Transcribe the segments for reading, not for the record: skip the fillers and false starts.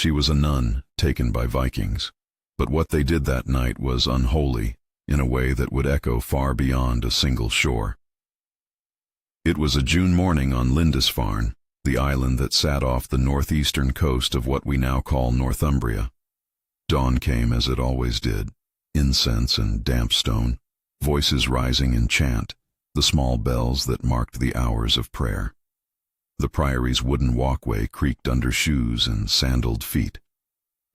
She was a nun taken by Vikings, but what they did that night was unholy in a way that would echo far beyond a single shore. It was a June morning on Lindisfarne, the island that sat off the northeastern coast of what we now call Northumbria. Dawn came as it always did, incense and damp stone, voices rising in chant, the small bells that marked the hours of prayer. The priory's wooden walkway creaked under shoes and sandaled feet.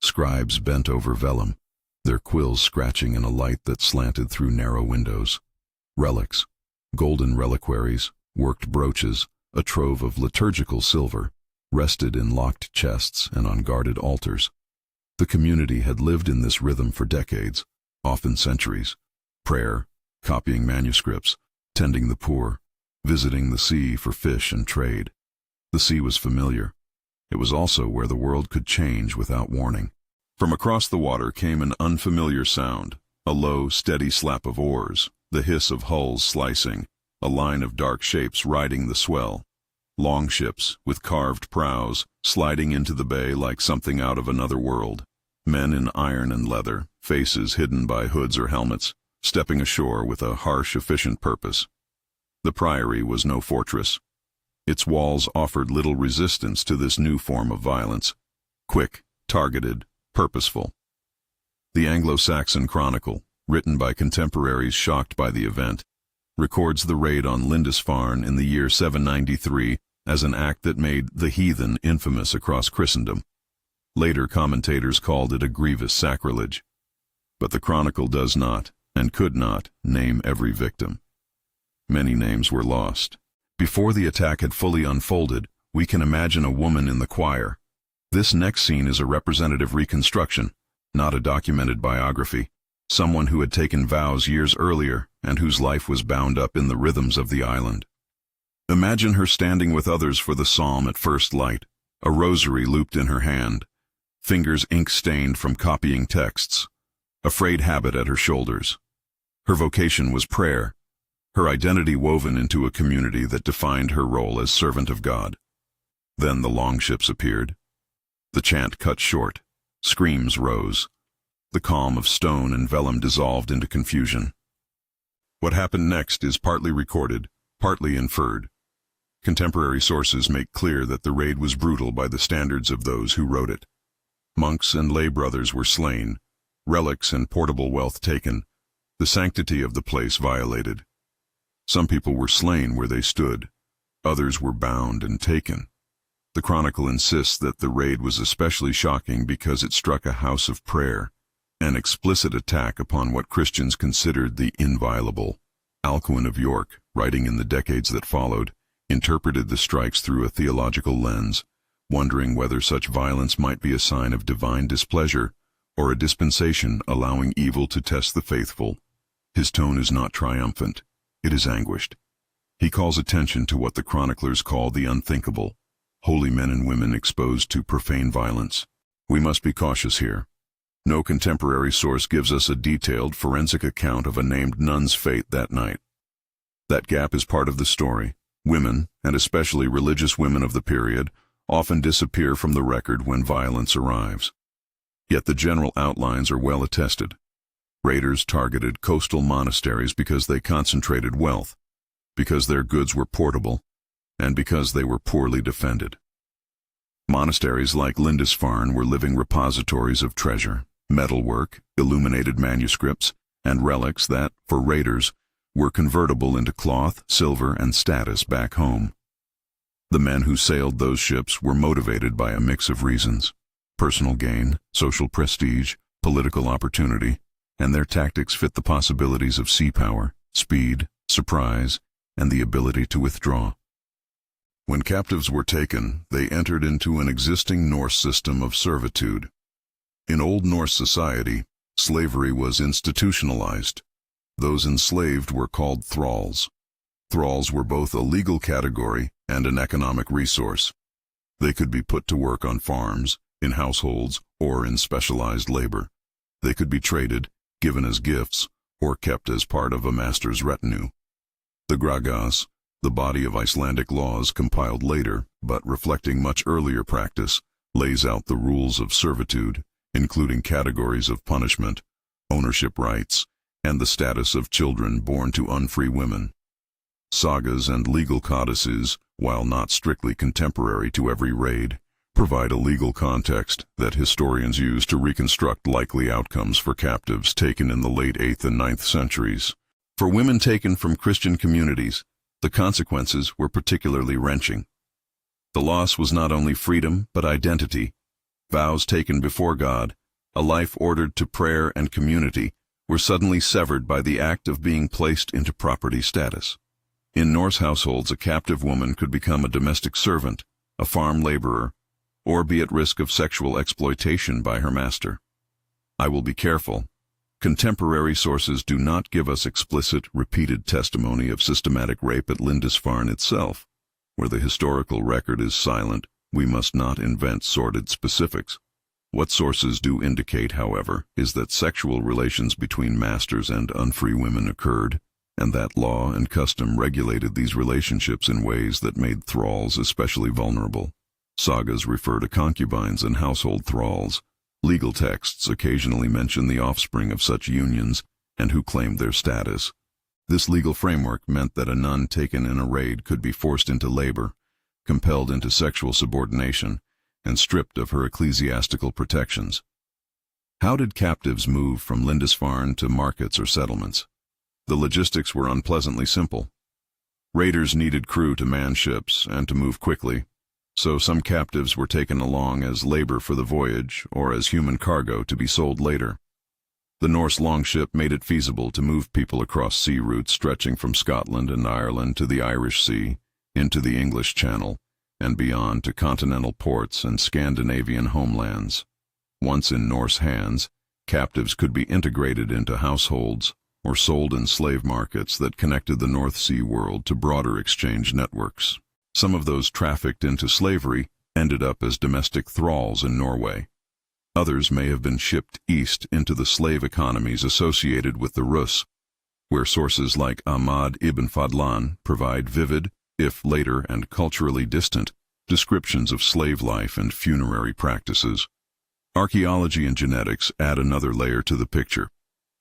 Scribes bent over vellum, their quills scratching in a light that slanted through narrow windows. Relics, golden reliquaries, worked brooches, a trove of liturgical silver, rested in locked chests and on guarded altars. The community had lived in this rhythm for decades, often centuries. Prayer, copying manuscripts, tending the poor, visiting the sea for fish and trade. The sea was familiar. It was also where the world could change without warning. From across the water came an unfamiliar sound, a low, steady slap of oars, the hiss of hulls slicing, a line of dark shapes riding the swell. Long ships, with carved prows, sliding into the bay like something out of another world. Men in iron and leather, faces hidden by hoods or helmets, stepping ashore with a harsh, efficient purpose. The priory was no fortress. Its walls offered little resistance to this new form of violence. Quick, targeted, purposeful. The Anglo-Saxon Chronicle, written by contemporaries shocked by the event, records the raid on Lindisfarne in the year 793 as an act that made the heathen infamous across Christendom. Later commentators called it a grievous sacrilege. But the Chronicle does not, and could not, name every victim. Many names were lost. Before the attack had fully unfolded, we can imagine a woman in the choir. This next scene is a representative reconstruction, not a documented biography. Someone who had taken vows years earlier and whose life was bound up in the rhythms of the island. Imagine her standing with others for the psalm at first light, a rosary looped in her hand, fingers ink-stained from copying texts, a frayed habit at her shoulders. Her vocation was prayer, her identity woven into a community that defined her role as servant of God. Then the longships appeared. The chant cut short. Screams rose. The calm of stone and vellum dissolved into confusion. What happened next is partly recorded, partly inferred. Contemporary sources make clear that the raid was brutal by the standards of those who wrote it. Monks and lay brothers were slain, relics and portable wealth taken, the sanctity of the place violated. Some people were slain where they stood, others were bound and taken. The Chronicle insists that the raid was especially shocking because it struck a house of prayer, an explicit attack upon what Christians considered the inviolable. Alcuin of York, writing in the decades that followed, interpreted the strikes through a theological lens, wondering whether such violence might be a sign of divine displeasure or a dispensation allowing evil to test the faithful. His tone is not triumphant, it is anguished. He calls attention to what the chroniclers call the unthinkable, holy men and women exposed to profane violence. We must be cautious here. No contemporary source gives us a detailed forensic account of a named nun's fate that night. That gap is part of the story. Women, and especially religious women of the period, often disappear from the record when violence arrives. Yet the general outlines are well attested. Raiders targeted coastal monasteries because they concentrated wealth, because their goods were portable, and because they were poorly defended. Monasteries like Lindisfarne were living repositories of treasure, metalwork, illuminated manuscripts, and relics that, for raiders, were convertible into cloth, silver, and status back home. The men who sailed those ships were motivated by a mix of reasons: personal gain, social prestige, political opportunity, and their tactics fit the possibilities of sea power, speed, surprise, and the ability to withdraw. When captives were taken, they entered into an existing Norse system of servitude. In Old Norse society, slavery was institutionalized. Those enslaved were called thralls. Thralls were both a legal category and an economic resource. They could be put to work on farms, in households, or in specialized labor. They could be traded, given as gifts, or kept as part of a master's retinue. The Gragas, the body of Icelandic laws compiled later, but reflecting much earlier practice, lays out the rules of servitude, including categories of punishment, ownership rights, and the status of children born to unfree women. Sagas and legal codices, while not strictly contemporary to every raid, provide a legal context that historians use to reconstruct likely outcomes for captives taken in the late 8th and 9th centuries. For women taken from Christian communities, the consequences were particularly wrenching. The loss was not only freedom but identity. Vows taken before God, a life ordered to prayer and community, were suddenly severed by the act of being placed into property status. In Norse households, a captive woman could become a domestic servant, a farm laborer, or be at risk of sexual exploitation by her master. I will be careful. Contemporary sources do not give us explicit, repeated testimony of systematic rape at Lindisfarne itself. Where the historical record is silent, we must not invent sordid specifics. What sources do indicate, however, is that sexual relations between masters and unfree women occurred, and that law and custom regulated these relationships in ways that made thralls especially vulnerable. Sagas refer to concubines and household thralls. Legal texts occasionally mention the offspring of such unions and who claimed their status. This legal framework meant that a nun taken in a raid could be forced into labor, compelled into sexual subordination, and stripped of her ecclesiastical protections. How did captives move from Lindisfarne to markets or settlements? The logistics were unpleasantly simple. Raiders needed crew to man ships and to move quickly, so some captives were taken along as labor for the voyage or as human cargo to be sold later. The Norse longship made it feasible to move people across sea routes stretching from Scotland and Ireland to the Irish Sea, into the English Channel, and beyond to continental ports and Scandinavian homelands. Once in Norse hands, captives could be integrated into households or sold in slave markets that connected the North Sea world to broader exchange networks. Some of those trafficked into slavery ended up as domestic thralls in Norway. Others may have been shipped east into the slave economies associated with the Rus, where sources like Ahmad ibn Fadlan provide vivid, if later and culturally distant, descriptions of slave life and funerary practices. Archaeology and genetics add another layer to the picture.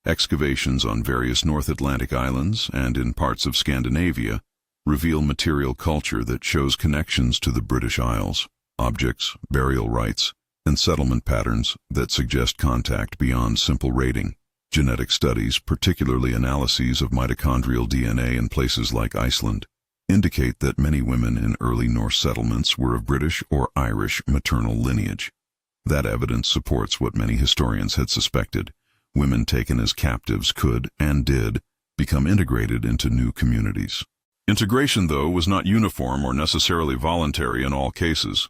Excavations on various North Atlantic islands and in parts of Scandinavia reveal material culture that shows connections to the British Isles, objects, burial rites, and settlement patterns that suggest contact beyond simple raiding. Genetic studies, particularly analyses of mitochondrial DNA in places like Iceland, indicate that many women in early Norse settlements were of British or Irish maternal lineage. That evidence supports what many historians had suspected. Women taken as captives could, and did, become integrated into new communities. Integration, though, was not uniform or necessarily voluntary in all cases.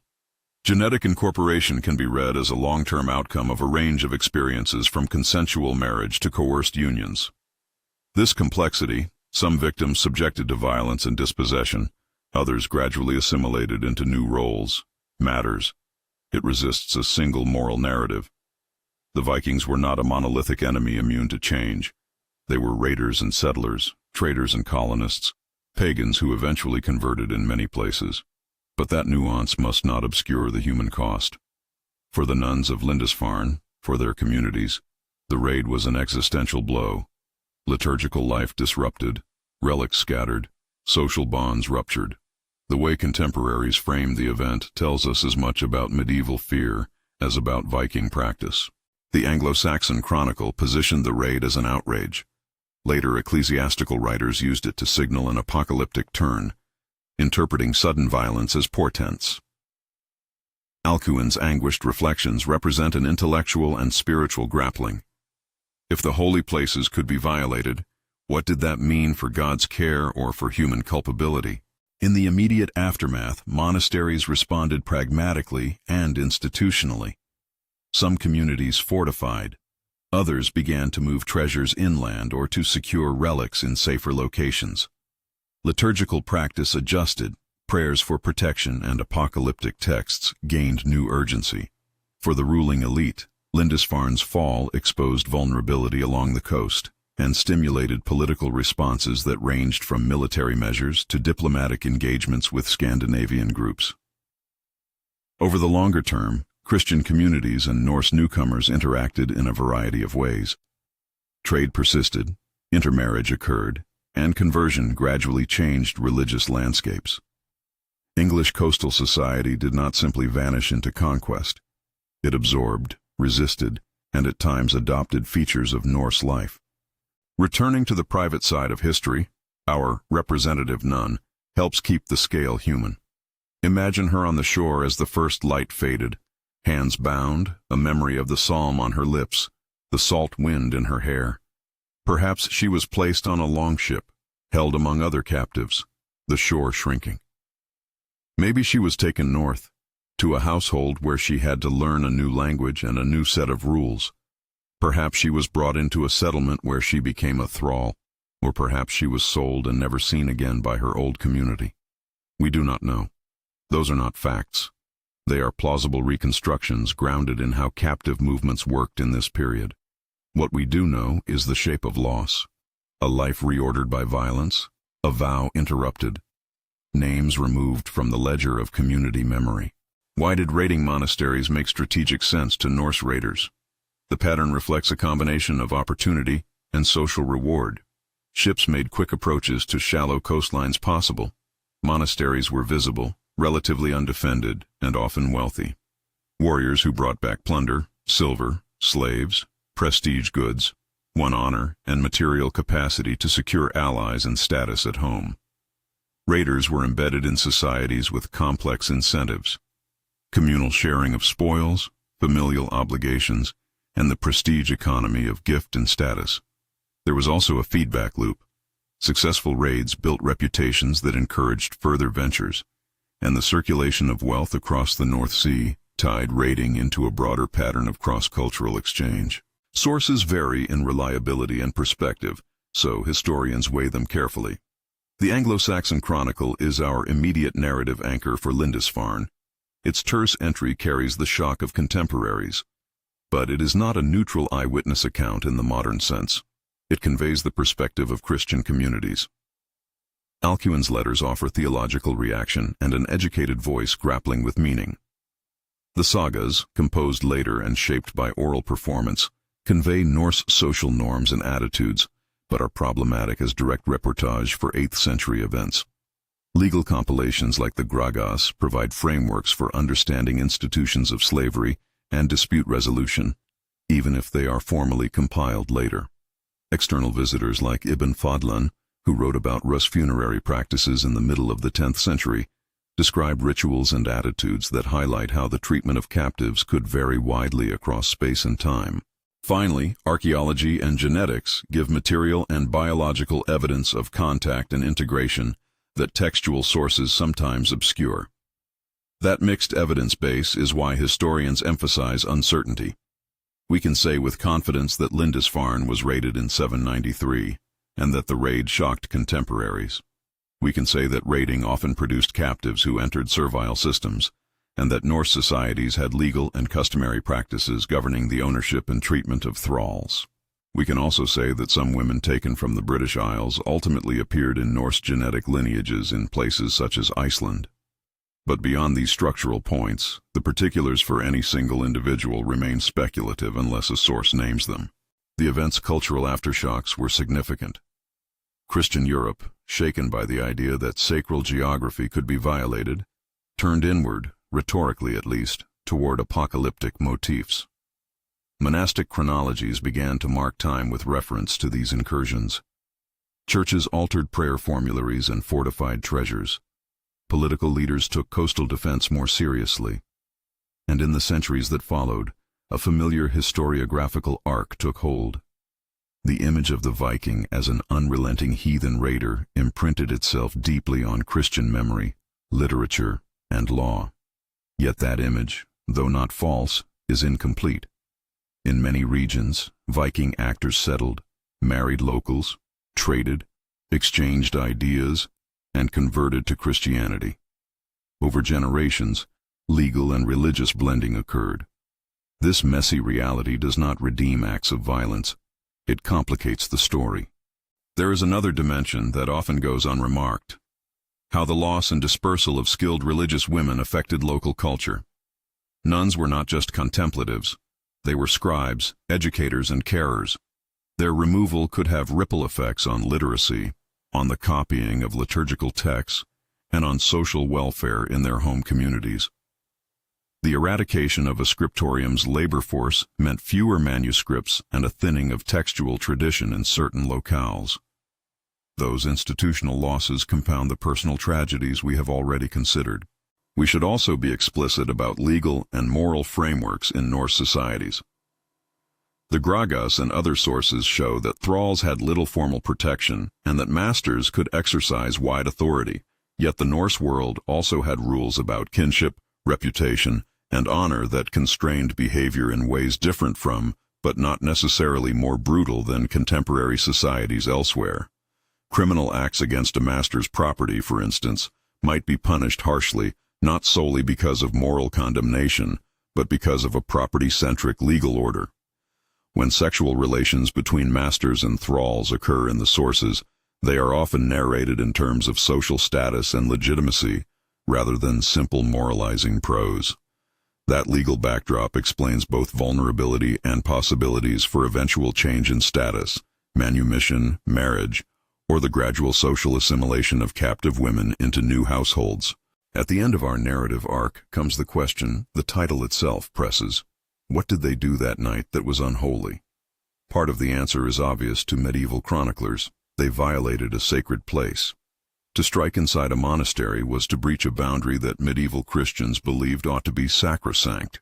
Genetic incorporation can be read as a long-term outcome of a range of experiences from consensual marriage to coerced unions. This complexity, some victims subjected to violence and dispossession, others gradually assimilated into new roles, matters. It resists a single moral narrative. The Vikings were not a monolithic enemy immune to change. They were raiders and settlers, traders and colonists, pagans who eventually converted in many places. But that nuance must not obscure the human cost. For the nuns of Lindisfarne, for their communities, the raid was an existential blow. Liturgical life disrupted, relics scattered, social bonds ruptured. The way contemporaries framed the event tells us as much about medieval fear as about Viking practice. The Anglo-Saxon Chronicle positioned the raid as an outrage. Later, ecclesiastical writers used it to signal an apocalyptic turn, interpreting sudden violence as portents. Alcuin's anguished reflections represent an intellectual and spiritual grappling. If the holy places could be violated, what did that mean for God's care or for human culpability? In the immediate aftermath, monasteries responded pragmatically and institutionally. Some communities fortified. Others began to move treasures inland or to secure relics in safer locations. Liturgical practice adjusted, prayers for protection and apocalyptic texts gained new urgency. For the ruling elite, Lindisfarne's fall exposed vulnerability along the coast and stimulated political responses that ranged from military measures to diplomatic engagements with Scandinavian groups. Over the longer term, Christian communities and Norse newcomers interacted in a variety of ways. Trade persisted, intermarriage occurred, and conversion gradually changed religious landscapes. English coastal society did not simply vanish into conquest. It absorbed, resisted, and at times adopted features of Norse life. Returning to the private side of history, our representative nun helps keep the scale human. Imagine her on the shore as the first light faded, hands bound, a memory of the psalm on her lips, the salt wind in her hair. Perhaps she was placed on a longship, held among other captives, the shore shrinking. Maybe she was taken north, to a household where she had to learn a new language and a new set of rules. Perhaps she was brought into a settlement where she became a thrall, or perhaps she was sold and never seen again by her old community. We do not know. Those are not facts. They are plausible reconstructions grounded in how captive movements worked in this period. What we do know is the shape of loss, a life reordered by violence, a vow interrupted, names removed from the ledger of community memory. Why did raiding monasteries make strategic sense to Norse raiders? The pattern reflects a combination of opportunity and social reward. Ships made quick approaches to shallow coastlines possible. Monasteries were visible, relatively undefended, and often wealthy. Warriors who brought back plunder, silver, slaves, prestige goods, won honor and material capacity to secure allies and status at home. Raiders were embedded in societies with complex incentives. Communal sharing of spoils, familial obligations, and the prestige economy of gift and status. There was also a feedback loop. Successful raids built reputations that encouraged further ventures, and the circulation of wealth across the North Sea tied raiding into a broader pattern of cross-cultural exchange. Sources vary in reliability and perspective, so historians weigh them carefully. The Anglo-Saxon Chronicle is our immediate narrative anchor for Lindisfarne. Its terse entry carries the shock of contemporaries, but it is not a neutral eyewitness account in the modern sense. It conveys the perspective of Christian communities. Alcuin's letters offer theological reaction and an educated voice grappling with meaning. The sagas, composed later and shaped by oral performance, convey Norse social norms and attitudes, but are problematic as direct reportage for 8th century events. Legal compilations like the Gragas provide frameworks for understanding institutions of slavery and dispute resolution, even if they are formally compiled later. External visitors like Ibn Fadlan, who wrote about Rus funerary practices in the middle of the 10th century, describe rituals and attitudes that highlight how the treatment of captives could vary widely across space and time. Finally, archaeology and genetics give material and biological evidence of contact and integration that textual sources sometimes obscure. That mixed evidence base is why historians emphasize uncertainty. We can say with confidence that Lindisfarne was raided in 793, and that the raid shocked contemporaries. We can say that raiding often produced captives who entered servile systems, and that Norse societies had legal and customary practices governing the ownership and treatment of thralls. We can also say that some women taken from the British Isles ultimately appeared in Norse genetic lineages in places such as Iceland. But beyond these structural points, the particulars for any single individual remain speculative unless a source names them. The event's cultural aftershocks were significant. Christian Europe, shaken by the idea that sacral geography could be violated, turned inward, rhetorically at least, toward apocalyptic motifs. Monastic chronologies began to mark time with reference to these incursions. Churches altered prayer formularies and fortified treasures. Political leaders took coastal defense more seriously. And in the centuries that followed, a familiar historiographical arc took hold. The image of the Viking as an unrelenting heathen raider imprinted itself deeply on Christian memory, literature, and law. Yet that image, though not false, is incomplete. In many regions, Viking actors settled, married locals, traded, exchanged ideas, and converted to Christianity. Over generations, legal and religious blending occurred. This messy reality does not redeem acts of violence. It complicates the story. There is another dimension that often goes unremarked: how the loss and dispersal of skilled religious women affected local culture. Nuns were not just contemplatives. They were scribes, educators, and carers. Their removal could have ripple effects on literacy, on the copying of liturgical texts, and on social welfare in their home communities. The eradication of a scriptorium's labor force meant fewer manuscripts and a thinning of textual tradition in certain locales. Those institutional losses compound the personal tragedies we have already considered. We should also be explicit about legal and moral frameworks in Norse societies. The Gragas and other sources show that thralls had little formal protection and that masters could exercise wide authority, yet the Norse world also had rules about kinship, reputation, and honor that constrained behavior in ways different from, but not necessarily more brutal than contemporary societies elsewhere. Criminal acts against a master's property, for instance, might be punished harshly, not solely because of moral condemnation, but because of a property-centric legal order. When sexual relations between masters and thralls occur in the sources, they are often narrated in terms of social status and legitimacy, rather than simple moralizing prose. That legal backdrop explains both vulnerability and possibilities for eventual change in status, manumission, marriage, or the gradual social assimilation of captive women into new households. At the end of our narrative arc comes the question the title itself presses. What did they do that night that was unholy? Part of the answer is obvious to medieval chroniclers. They violated a sacred place. To strike inside a monastery was to breach a boundary that medieval Christians believed ought to be sacrosanct.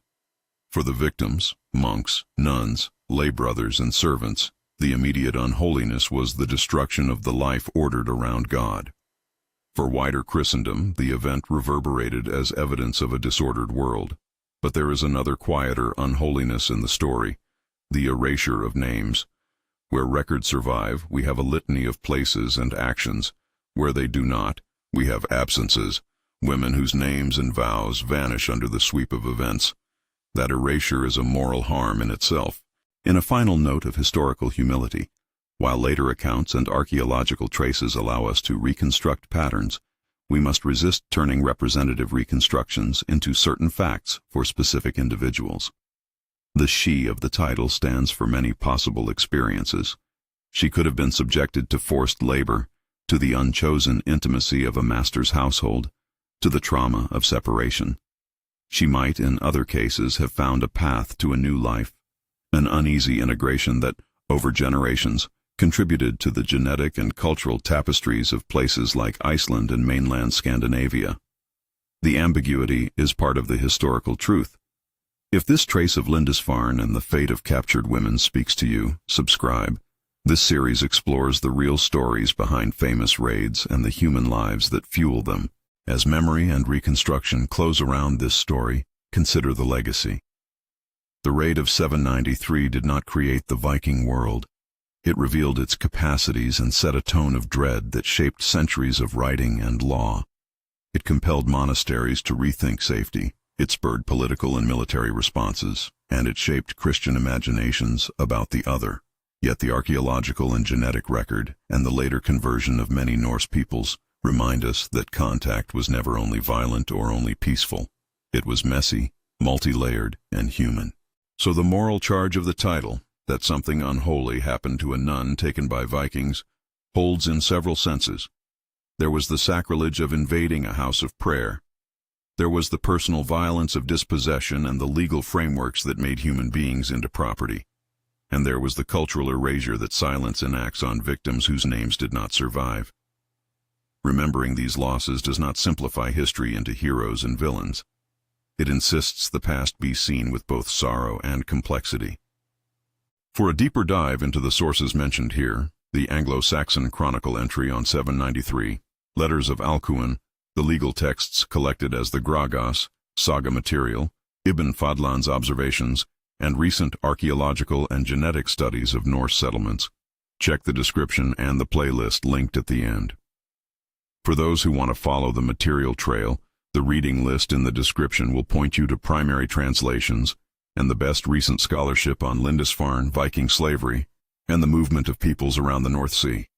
For the victims, monks, nuns, lay brothers, and servants, the immediate unholiness was the destruction of the life ordered around God. For wider Christendom, the event reverberated as evidence of a disordered world. But there is another quieter unholiness in the story, the erasure of names. Where records survive, we have a litany of places and actions. Where they do not, we have absences, women whose names and vows vanish under the sweep of events. That erasure is a moral harm in itself. In a final note of historical humility, while later accounts and archaeological traces allow us to reconstruct patterns, we must resist turning representative reconstructions into certain facts for specific individuals. The she of the title stands for many possible experiences. She could have been subjected to forced labor, to the unchosen intimacy of a master's household, to the trauma of separation. She might, in other cases, have found a path to a new life, an uneasy integration that, over generations, contributed to the genetic and cultural tapestries of places like Iceland and mainland Scandinavia. The ambiguity is part of the historical truth. If this trace of Lindisfarne and the fate of captured women speaks to you, subscribe. This series explores the real stories behind famous raids and the human lives that fuel them. As memory and reconstruction close around this story, consider the legacy. The raid of 793 did not create the Viking world. It revealed its capacities and set a tone of dread that shaped centuries of writing and law. It compelled monasteries to rethink safety, it spurred political and military responses, and it shaped Christian imaginations about the other. Yet the archaeological and genetic record, and the later conversion of many Norse peoples, remind us that contact was never only violent or only peaceful. It was messy, multi-layered, and human. So the moral charge of the title, that something unholy happened to a nun taken by Vikings, holds in several senses. There was the sacrilege of invading a house of prayer. There was the personal violence of dispossession and the legal frameworks that made human beings into property. And there was the cultural erasure that silence enacts on victims whose names did not survive. Remembering these losses does not simplify history into heroes and villains. It insists the past be seen with both sorrow and complexity. For a deeper dive into the sources mentioned here, the Anglo-Saxon Chronicle entry on 793, letters of Alcuin, the legal texts collected as the Gragas, saga material, Ibn Fadlan's observations, and recent archaeological and genetic studies of Norse settlements. Check the description and the playlist linked at the end. For those who want to follow the material trail, the reading list in the description will point you to primary translations and the best recent scholarship on Lindisfarne, Viking slavery, and the movement of peoples around the North Sea.